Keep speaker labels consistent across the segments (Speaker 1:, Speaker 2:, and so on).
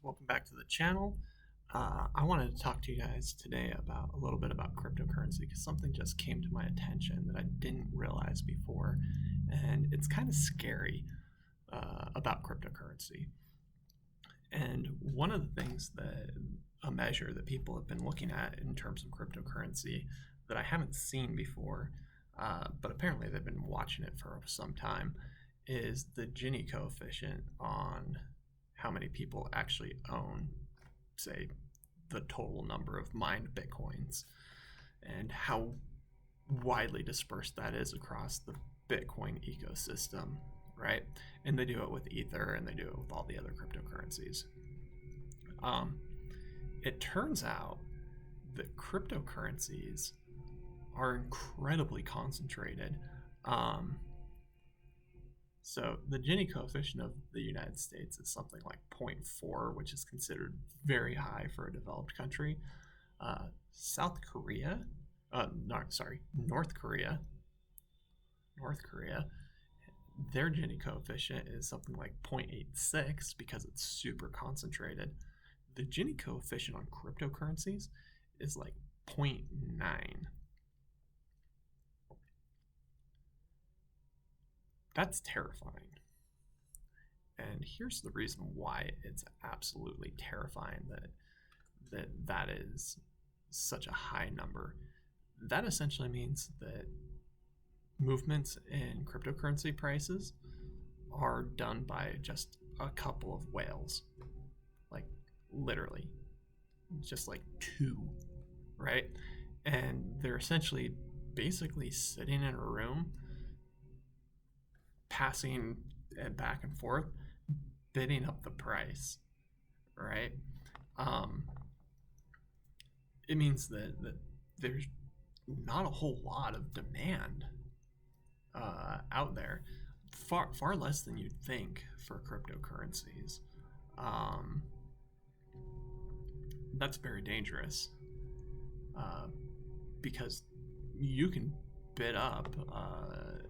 Speaker 1: Welcome back to the channel. I wanted to talk to you guys today about a little bit about cryptocurrency because something just came to my attention that I didn't realize before, and it's kind of scary about cryptocurrency. And one of the things that a measure that people have been looking at in terms of cryptocurrency that I haven't seen before, but apparently they've been watching it for some time, is the Gini coefficient on how many people actually own, say, the total number of mined bitcoins, and how widely dispersed that is across the Bitcoin ecosystem, right? And they do it with Ether and they do it with all the other cryptocurrencies. It turns out that cryptocurrencies are incredibly concentrated. So the Gini coefficient of the United States is something like 0.4, which is considered very high for a developed country. South Korea, North Korea, their Gini coefficient is something like 0.86 because it's super concentrated. The Gini coefficient on cryptocurrencies is like 0.9. That's terrifying. And here's the reason why it's absolutely terrifying that is such a high number. That essentially means that movements in cryptocurrency prices are done by just a couple of whales. Like, literally. Just like two, right? And they're essentially basically sitting in a room, passing it back and forth, bidding up the price, right? It means that there's not a whole lot of demand out there, far less than you'd think for cryptocurrencies. That's very dangerous because you can bid up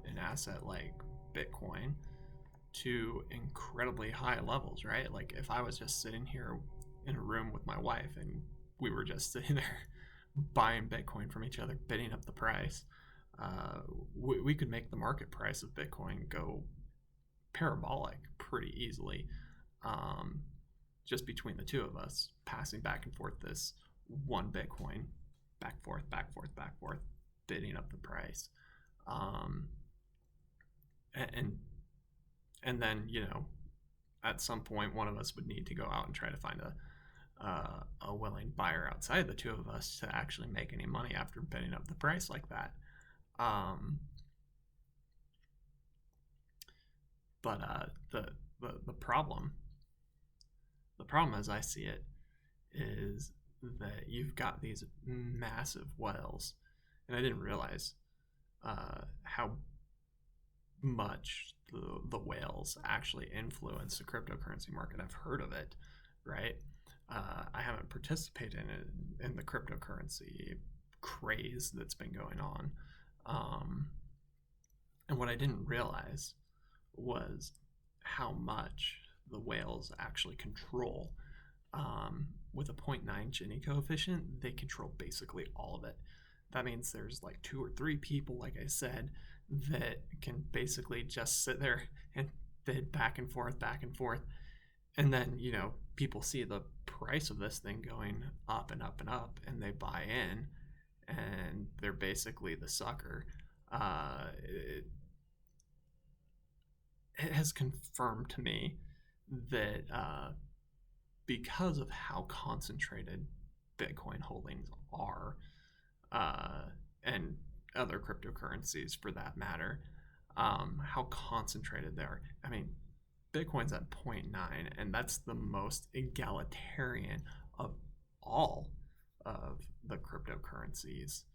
Speaker 1: an asset like Bitcoin to incredibly high levels, right? Like if I was just sitting here in a room with my wife and we were just sitting there buying Bitcoin from each other, bidding up the price, we could make the market price of Bitcoin go parabolic pretty easily, just between the two of us, passing back and forth this one Bitcoin, back forth, bidding up the price. And then, at some point one of us would need to go out and try to find a willing buyer outside the two of us to actually make any money after bidding up the price like that. But the problem as I see it is that you've got these massive whales, and I didn't realize how much the whales actually influence the cryptocurrency market. I've heard of it, right? I haven't participated in the cryptocurrency craze that's been going on. And what I didn't realize was how much the whales actually control. With a 0.9 Gini coefficient, they control basically all of it. That means there's like 2 or 3 people, like I said, that can basically just sit there and bid back and forth. And then, people see the price of this thing going up and up and up, and they buy in, and they're basically the sucker. It has confirmed to me that because of how concentrated Bitcoin holdings are, and other cryptocurrencies for that matter, how concentrated they are. I mean, Bitcoin's at 0.9, and that's the most egalitarian of all of the cryptocurrencies.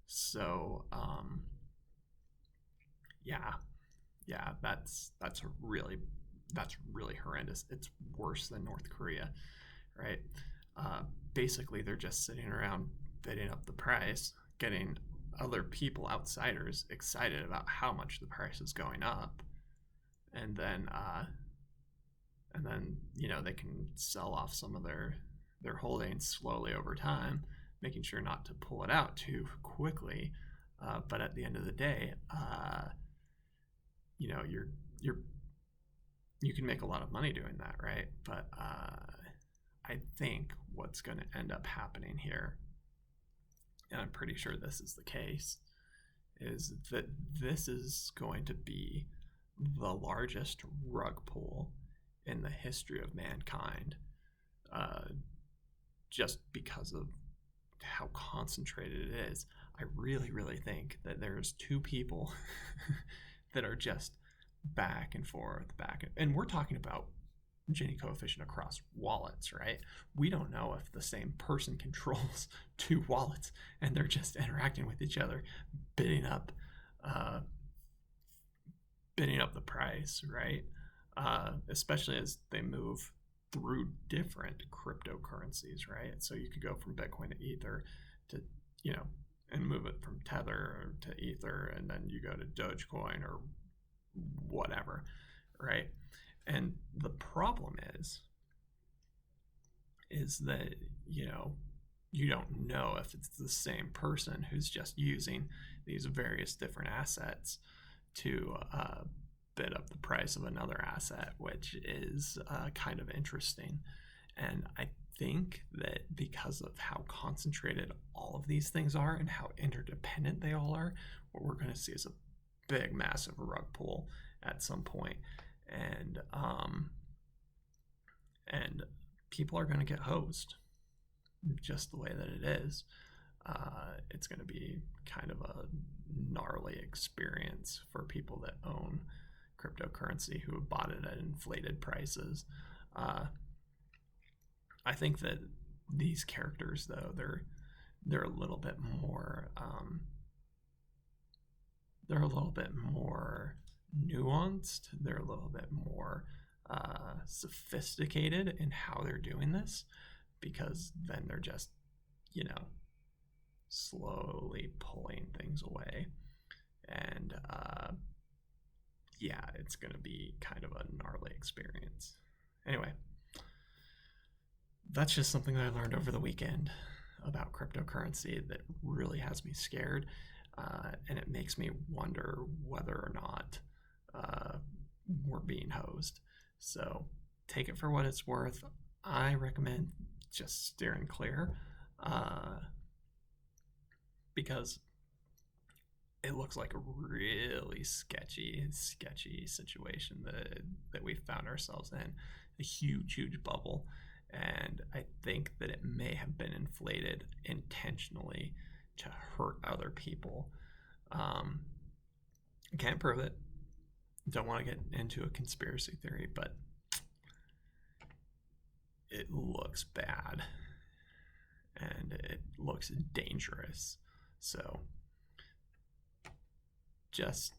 Speaker 1: So, yeah, that's really horrendous. It's worse than North Korea, right? Basically, they're just sitting around bidding up the price, getting other people, outsiders, excited about how much the price is going up, and then and then they can sell off some of their holdings slowly over time, making sure not to pull it out too quickly. But at the end of the day, you can make a lot of money doing that, right? But I think what's going to end up happening here, and I'm pretty sure this is the case, is that this is going to be the largest rug pull in the history of mankind, just because of how concentrated it is. I really, really think that there's two people that are just back and forth, and we're talking about Ginny Coefficient across wallets, right? We don't know if the same person controls two wallets and they're just interacting with each other, bidding up the price, right? Especially as they move through different cryptocurrencies, right? So you could go from Bitcoin to Ether to, and move it from Tether to Ether, and then you go to Dogecoin or whatever, right? And the problem is that, you don't know if it's the same person who's just using these various different assets to bid up the price of another asset, which is kind of interesting. And I think that because of how concentrated all of these things are and how interdependent they all are, what we're going to see is a big, massive rug pull at some point. And people are going to get hosed just the way that it is. It's going to be kind of a gnarly experience for people that own cryptocurrency who have bought it at inflated prices. I think that these characters, though, they're a little bit more nuanced. They're a little bit more sophisticated in how they're doing this, because then they're just, slowly pulling things away. And it's going to be kind of a gnarly experience. Anyway, that's just something that I learned over the weekend about cryptocurrency that really has me scared. And it makes me wonder whether or not we're being hosed. So take it for what it's worth. I recommend just steering clear, because it looks like a really sketchy situation that we found ourselves in. A huge bubble. And I think that it may have been inflated intentionally to hurt other people. I can't prove it. Don't want to get into a conspiracy theory, but it looks bad and it looks dangerous. So just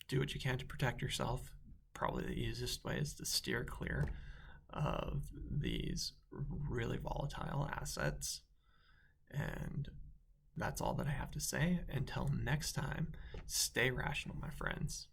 Speaker 1: do what you can to protect yourself. Probably the easiest way is to steer clear of these really volatile assets. And that's all that I have to say. Until next time, stay rational, my friends.